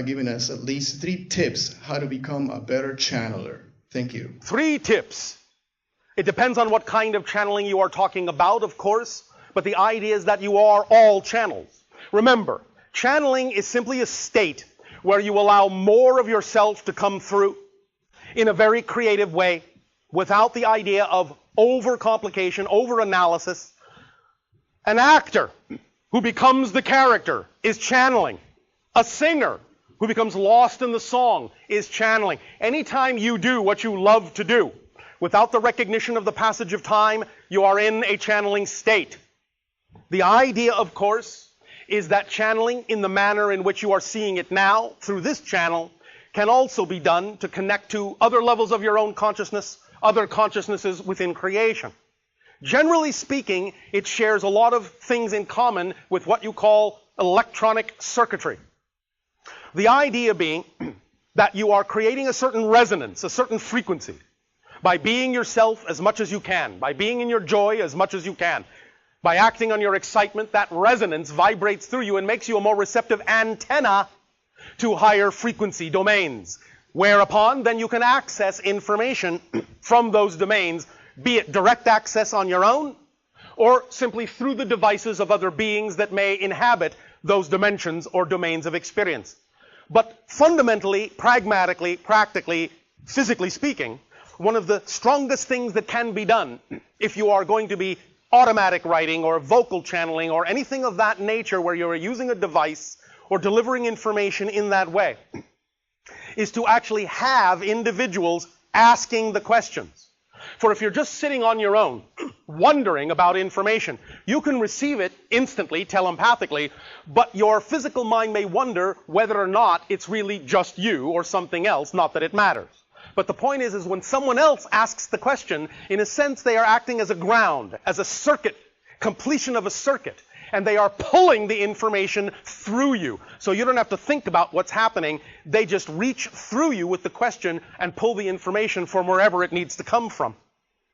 Giving us at least 3 tips how to become a better channeler. Thank you. 3 tips. It depends on what kind of channeling you are talking about, of course, but the idea is that you are all channels. Remember, channeling is simply a state where you allow more of yourself to come through in a very creative way, without the idea of overcomplication, overanalysis. An actor who becomes the character is channeling. A singer who becomes lost in the song is channeling. Anytime you do what you love to do, without the recognition of the passage of time, you are in a channeling state. The idea, of course, is that channeling in the manner in which you are seeing it now, through this channel, can also be done to connect to other levels of your own consciousness, other consciousnesses within creation. Generally speaking, it shares a lot of things in common with what you call electronic circuitry. The idea being that you are creating a certain resonance, a certain frequency, by being yourself as much as you can, by being in your joy as much as you can, by acting on your excitement. That resonance vibrates through you and makes you a more receptive antenna to higher frequency domains, whereupon then you can access information from those domains, be it direct access on your own, or simply through the devices of other beings that may inhabit those dimensions or domains of experience. But fundamentally, pragmatically, practically, physically speaking, one of the strongest things that can be done if you are going to be automatic writing or vocal channeling or anything of that nature where you're using a device or delivering information in that way, is to actually have individuals asking the questions. For if you're just sitting on your own, wondering about information, you can receive it instantly, telepathically, but your physical mind may wonder whether or not it's really just you or something else, not that it matters. But the point is when someone else asks the question, in a sense they are acting as a ground, as a circuit, completion of a circuit, and they are pulling the information through you. So you don't have to think about what's happening. They just reach through you with the question and pull the information from wherever it needs to come from.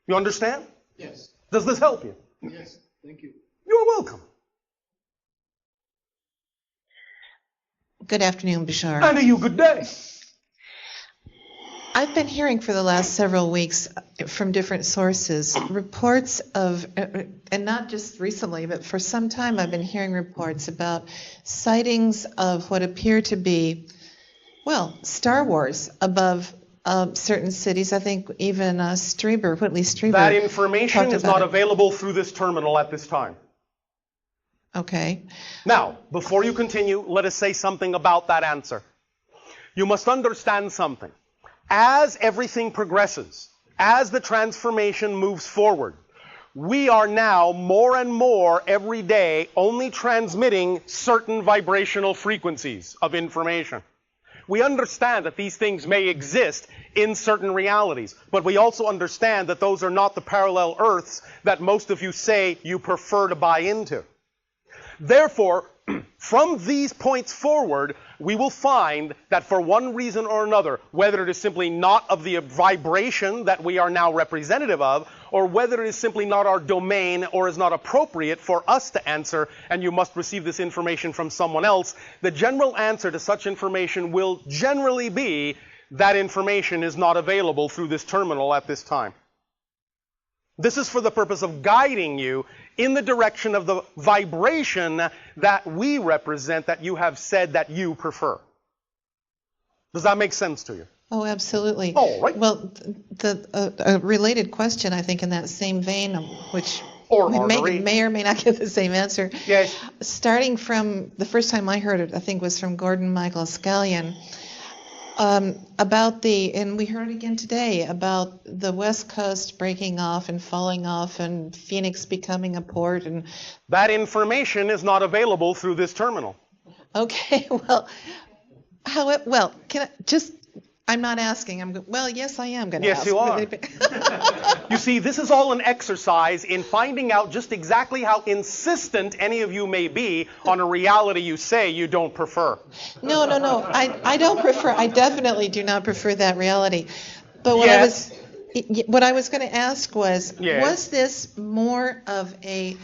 You understand? Yes. Does this help you? Yes. Thank you. You're welcome. Good afternoon, Bashar. And to you, good day. I've been hearing for the last several weeks from different sources reports of, and not just recently, but for some time I've been hearing reports about sightings of what appear to be, well, Star Wars above certain cities. I think even Whitley Strieber. That information is not available through this terminal at this time. Okay. Now, before you continue, let us say something about that answer. You must understand something. As everything progresses, as the transformation moves forward, we are now more and more every day only transmitting certain vibrational frequencies of information. We understand that these things may exist in certain realities, but we also understand that those are not the parallel Earths that most of you say you prefer to buy into. Therefore, from these points forward, we will find that for one reason or another, whether it is simply not of the vibration that we are now representative of, or whether it is simply not our domain or is not appropriate for us to answer, and you must receive this information from someone else, the general answer to such information will generally be that information is not available through this terminal at this time. This is for the purpose of guiding you in the direction of the vibration that we represent, that you have said that you prefer. Does that make sense to you? Oh, absolutely. All right. Well, a related question, I think, in that same vein, which may or may not get the same answer. Yes. Starting from the first time I heard it, I think was from Gordon Michael Scallion, about and we heard it again today, about the West Coast breaking off and falling off and Phoenix becoming a port. And that information is not available through this terminal. Okay, can I just... I'm not asking. Yes, I am going to ask. Yes, you are. You see, this is all an exercise in finding out just exactly how insistent any of you may be on a reality you say you don't prefer. No. I don't prefer. I definitely do not prefer that reality. But what I was going to ask was, yes, was this more of a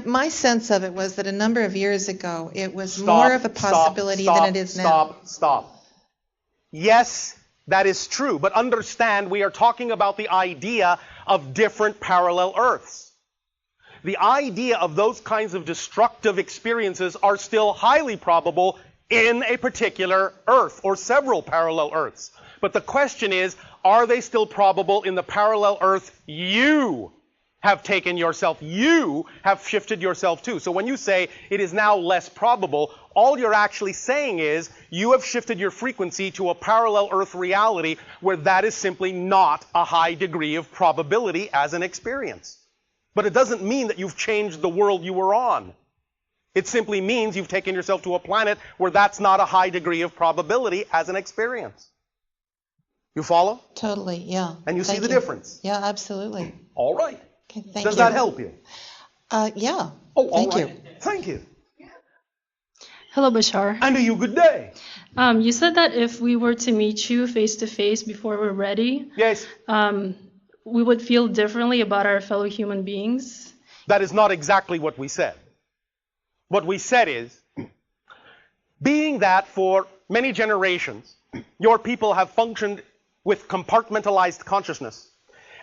My sense of it was that a number of years ago, it was more of a possibility than it is now. Stop. Yes, that is true. But understand, we are talking about the idea of different parallel Earths. The idea of those kinds of destructive experiences are still highly probable in a particular Earth or several parallel Earths. But the question is, are they still probable in the parallel Earth you have taken yourself, you have shifted yourself to? So when you say it is now less probable, all you're actually saying is you have shifted your frequency to a parallel Earth reality where that is simply not a high degree of probability as an experience. But it doesn't mean that you've changed the world you were on. It simply means you've taken yourself to a planet where that's not a high degree of probability as an experience. You follow? Totally, yeah. And you see the difference? Yeah, absolutely. All right. Okay, thank you. Does that help you? Yeah. Oh, thank all right. you. Thank you. Hello, Bashar. And to you, good day. You said that if we were to meet you face to face before we're ready, Yes. We would feel differently about our fellow human beings. That is not exactly what we said. What we said is, being that for many generations, your people have functioned with compartmentalized consciousness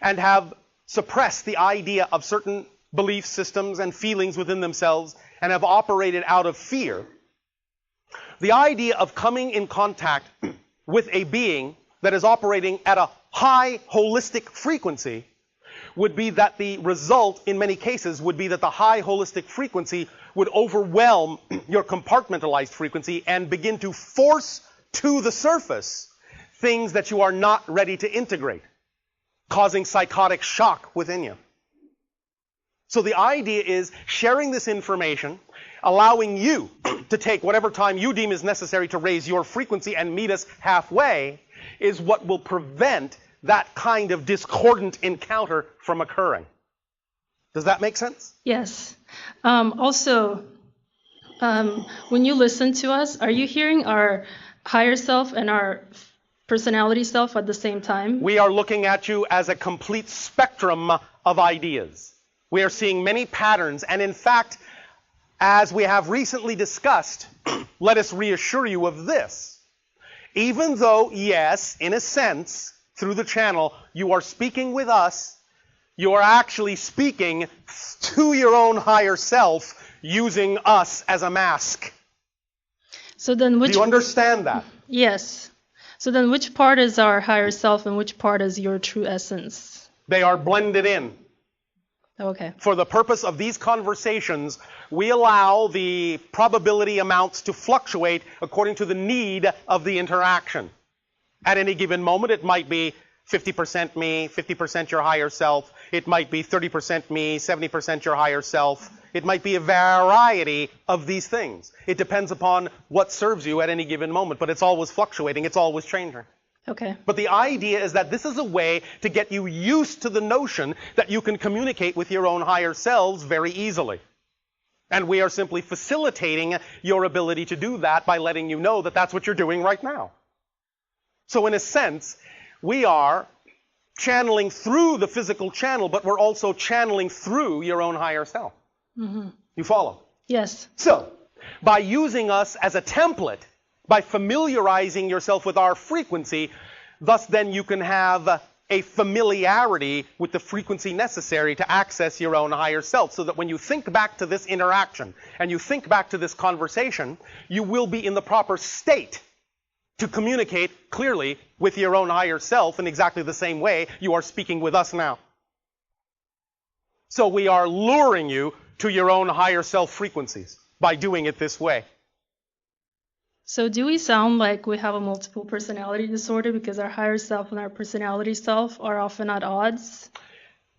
and have suppressed the idea of certain belief systems and feelings within themselves and have operated out of fear, the idea of coming in contact with a being that is operating at a high holistic frequency would be that the result, in many cases, would be that the high holistic frequency would overwhelm your compartmentalized frequency and begin to force to the surface things that you are not ready to integrate, causing psychotic shock within you. So the idea is sharing this information, allowing you to take whatever time you deem is necessary to raise your frequency and meet us halfway, is what will prevent that kind of discordant encounter from occurring. Does that make sense? Yes. Also, when you listen to us, are you hearing our higher self and our personality self at the same time? We are looking at you as a complete spectrum of ideas. We are seeing many patterns, and in fact, as we have recently discussed, let us reassure you of this. Even though, yes, in a sense, through the channel, you are speaking with us, you are actually speaking to your own higher self using us as a mask. So then Do you understand that? Yes. So then which part is our higher self and which part is your true essence? They are blended in. Okay. For the purpose of these conversations, we allow the probability amounts to fluctuate according to the need of the interaction. At any given moment, it might be 50% me, 50% your higher self. It might be 30% me, 70% your higher self. It might be a variety of these things. It depends upon what serves you at any given moment, but it's always fluctuating. It's always changing. Okay. But the idea is that this is a way to get you used to the notion that you can communicate with your own higher selves very easily. And we are simply facilitating your ability to do that by letting you know that that's what you're doing right now. So in a sense, we are channeling through the physical channel, but we're also channeling through your own higher self. Mm-hmm. You follow? Yes. So, by using us as a template, by familiarizing yourself with our frequency, thus then you can have a familiarity with the frequency necessary to access your own higher self, so that when you think back to this interaction and you think back to this conversation, you will be in the proper state to communicate clearly with your own higher self in exactly the same way you are speaking with us now. So we are luring you to your own higher self frequencies by doing it this way. So do we sound like we have a multiple personality disorder because our higher self and our personality self are often at odds?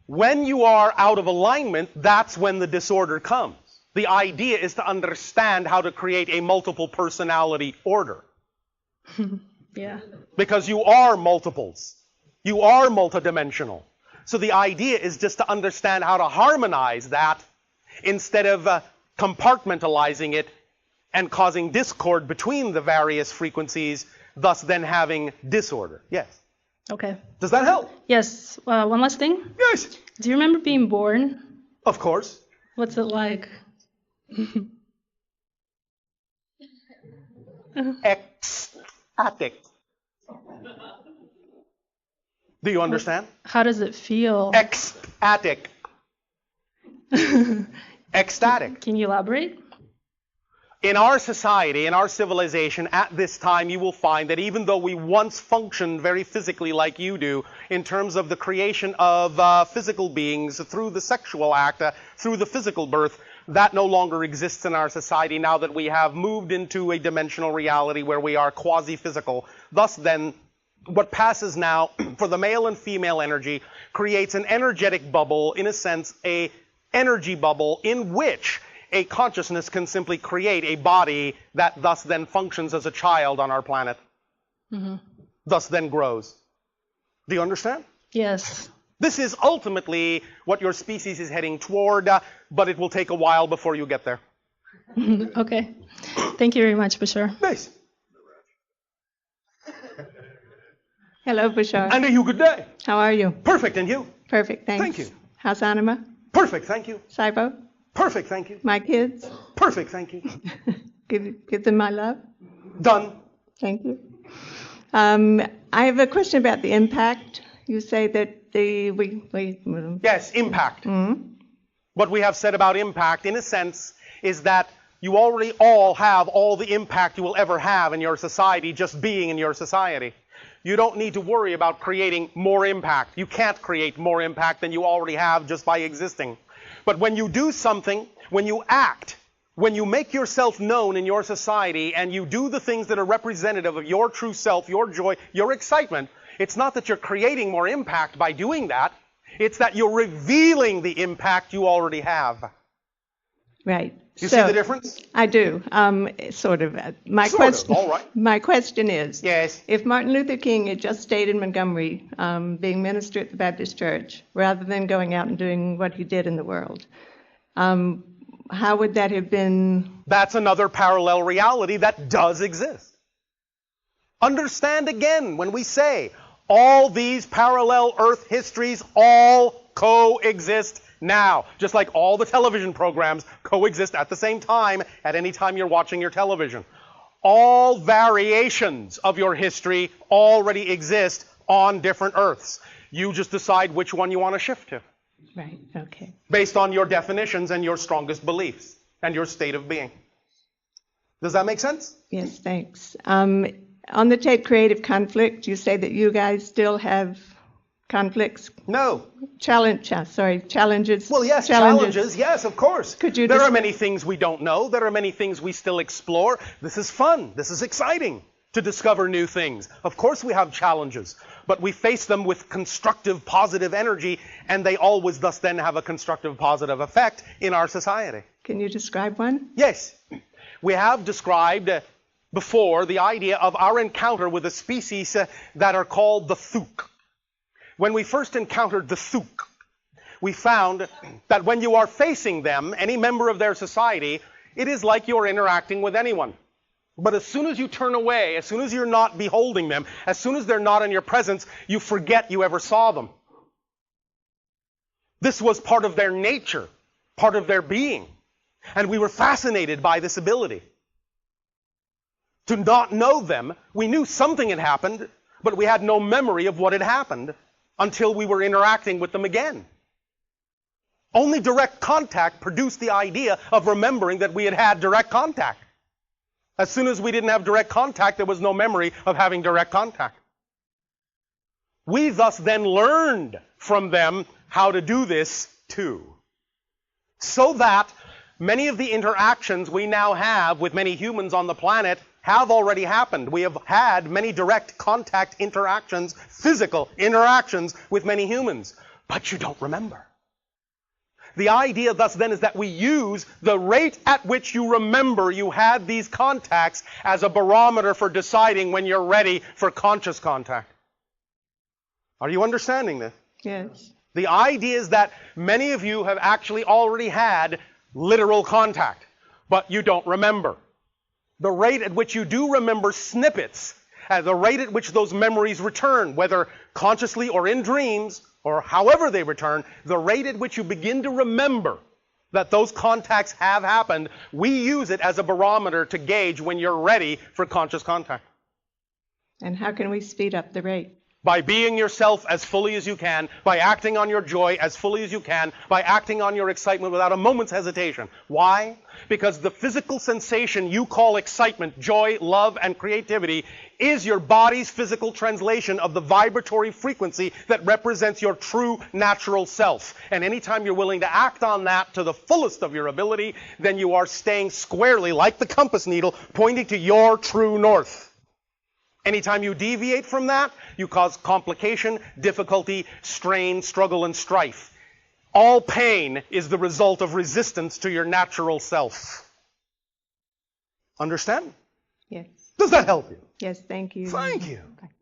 When you are out of alignment, that's when the disorder comes. The idea is to understand how to create a multiple personality order. Yeah. Because you are multiples. You are multidimensional. So the idea is just to understand how to harmonize that instead of compartmentalizing it and causing discord between the various frequencies, thus then having disorder. Yes. Okay. Does that help? Yes. One last thing. Yes. Do you remember being born? Of course. What's it like? Ecstatic. Do you understand? How does it feel? Ecstatic. Ecstatic. Can you elaborate? In our society, in our civilization, at this time, you will find that even though we once functioned very physically like you do, in terms of the creation of physical beings through the sexual act, through the physical birth, that no longer exists in our society now that we have moved into a dimensional reality where we are quasi-physical. Thus then, what passes now for the male and female energy creates an energetic bubble, in a sense, a energy bubble in which a consciousness can simply create a body that thus then functions as a child on our planet. Mm-hmm. Thus then grows. Do you understand? Yes. This is ultimately what your species is heading toward, but it will take a while before you get there. Okay. Thank you very much, Bashar. Nice. Hello, Bashar. And you, good day. How are you? Perfect, and you? Perfect, thanks. Thank you. How's Anima? Perfect, thank you. Saibo? Perfect, thank you. My kids? Perfect, thank you. Give them my love. Done. Thank you. I have a question about the impact. You say that Yes, impact. Mm-hmm. What we have said about impact, in a sense, is that you already all have all the impact you will ever have in your society just being in your society. You don't need to worry about creating more impact. You can't create more impact than you already have just by existing. But when you do something, when you act, when you make yourself known in your society and you do the things that are representative of your true self, your joy, your excitement, it's not that you're creating more impact by doing that. It's that you're revealing the impact you already have. Right. You see the difference? I do. Sort of. All right. My question is, Yes. if Martin Luther King had just stayed in Montgomery, being minister at the Baptist Church, rather than going out and doing what he did in the world, how would that have been? That's another parallel reality that does exist. Understand again when we say all these parallel Earth histories all coexist now, just like all the television programs coexist at the same time at any time you're watching your television. All variations of your history already exist on different Earths. You just decide which one you want to shift to. Right, okay. Based on your definitions and your strongest beliefs and your state of being. Does that make sense? Yes, thanks. On the tape Creative Conflict, you say that you guys still have conflicts? No. Challenges. Well, yes, challenges, yes, of course. There are many things we don't know. There are many things we still explore. This is fun. This is exciting to discover new things. Of course we have challenges, but we face them with constructive, positive energy, and they always thus then have a constructive, positive effect in our society. Can you describe one? Yes. We have described before the idea of our encounter with a species that are called the Thuk. When we first encountered the Thuk, we found that when you are facing them, any member of their society, it is like you're interacting with anyone. But as soon as you turn away, as soon as you're not beholding them, as soon as they're not in your presence, you forget you ever saw them. This was part of their nature, part of their being. And we were fascinated by this ability. To not know them, we knew something had happened, but we had no memory of what had happened until we were interacting with them again. Only direct contact produced the idea of remembering that we had had direct contact. As soon as we didn't have direct contact, there was no memory of having direct contact. We thus then learned from them how to do this too. So that many of the interactions we now have with many humans on the planet have already happened. We have had many direct contact interactions, physical interactions with many humans, but you don't remember. The idea thus then is that we use the rate at which you remember you had these contacts as a barometer for deciding when you're ready for conscious contact. Are you understanding this? Yes. The idea is that many of you have actually already had literal contact, but you don't remember. The rate at which you do remember snippets, the rate at which those memories return, whether consciously or in dreams, or however they return, the rate at which you begin to remember that those contacts have happened, we use it as a barometer to gauge when you're ready for conscious contact. And how can we speed up the rate? By being yourself as fully as you can, by acting on your joy as fully as you can, by acting on your excitement without a moment's hesitation. Why? Because the physical sensation you call excitement, joy, love, and creativity is your body's physical translation of the vibratory frequency that represents your true natural self. And anytime you're willing to act on that to the fullest of your ability, then you are staying squarely, like the compass needle, pointing to your true north. Anytime you deviate from that, you cause complication, difficulty, strain, struggle, and strife. All pain is the result of resistance to your natural self. Understand? Yes. Does that help you? Yes, thank you. Thank you. Back